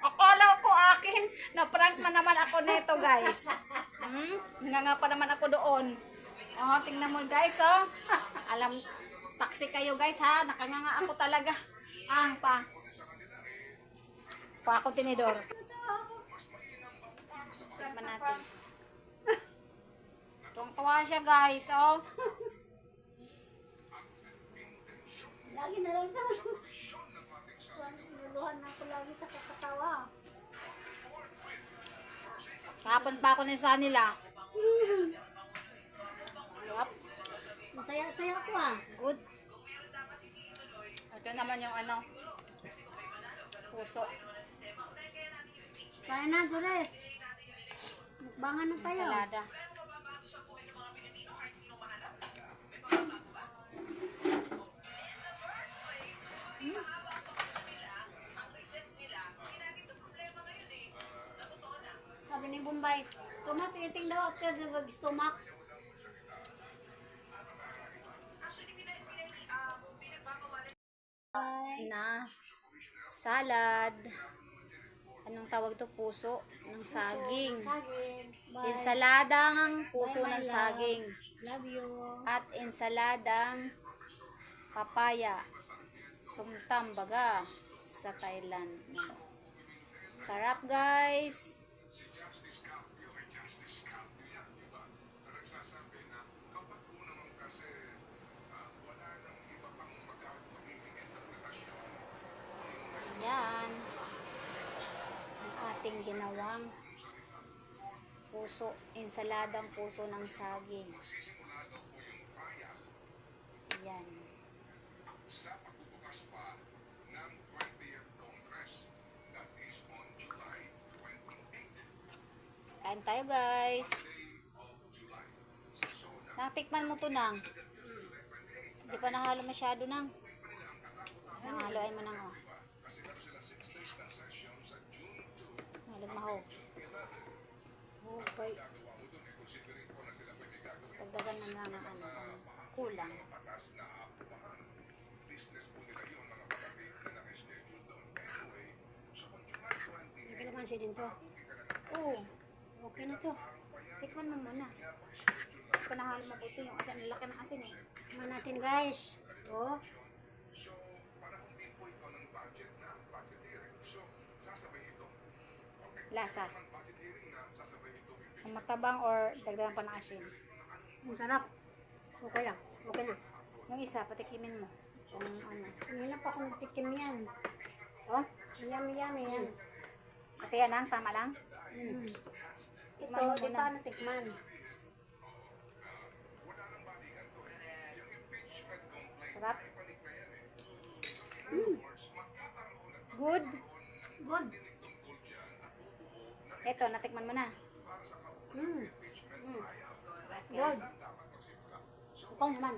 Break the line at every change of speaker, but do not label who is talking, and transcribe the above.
Akala ko akin. Na-prank na naman ako nito, guys. Nga pa naman ako doon. Oh, tingnan mo, guys, oh. Alam, saksi kayo, guys, ha. Nakanganga ako talaga. Pa ako tinidor. Tignan natin. Tuwang-tuwa siya, guys, oh.
Lagi na lang sa nuluhan na ako lagi sa kakatawa.
Kahapon pa ako sa nila.
Masaya-saya ako ah.
Good. Ito naman yung ano, puso.
Kaya na, Dores. Mukbangan na tayo.
Salada.
Sabi ni Bombay, Tomas, eating daw after the stomach.
Na salad. Anong tawag to? Puso ng saging.
Saging. Bye.
Ensaladang puso
Bye, my
ng
love.
saging.
Love you.
At ensaladang papaya. Sumtam baga sa Thailand. Sarap, guys. Yan. Ang ating ginawang puso, ensaladang puso ng saging. Yan. Kain tayo, guys. Natikman mo to nang. Hindi pa nahalo masyado nang. Nangalo ay mo nang, oh. Nalag mahog.
Okay.
Mas dagdagan na lang ang ano, kulang.
Okay naman siya din to.
Oo.
Okay na to.
Tikman mo muna. Mas panahalo mabuti yung asin. Laki ng asin eh.
Tikman natin, guys. Oh.
Lasa. Ang matabang or dagdagan pa ng asin.
Ang sarap. Okay lang. Okay na.
Yung isa, patikimin mo. Kung ano.
Kanina pa akong nagtikim yan. Oh, yummy yan.
Ate yan lang, tama lang.
Ito, di pa natikman.
Sarap. Good.
Good.
Eto, natikman mo na.
Good. Ikaw naman.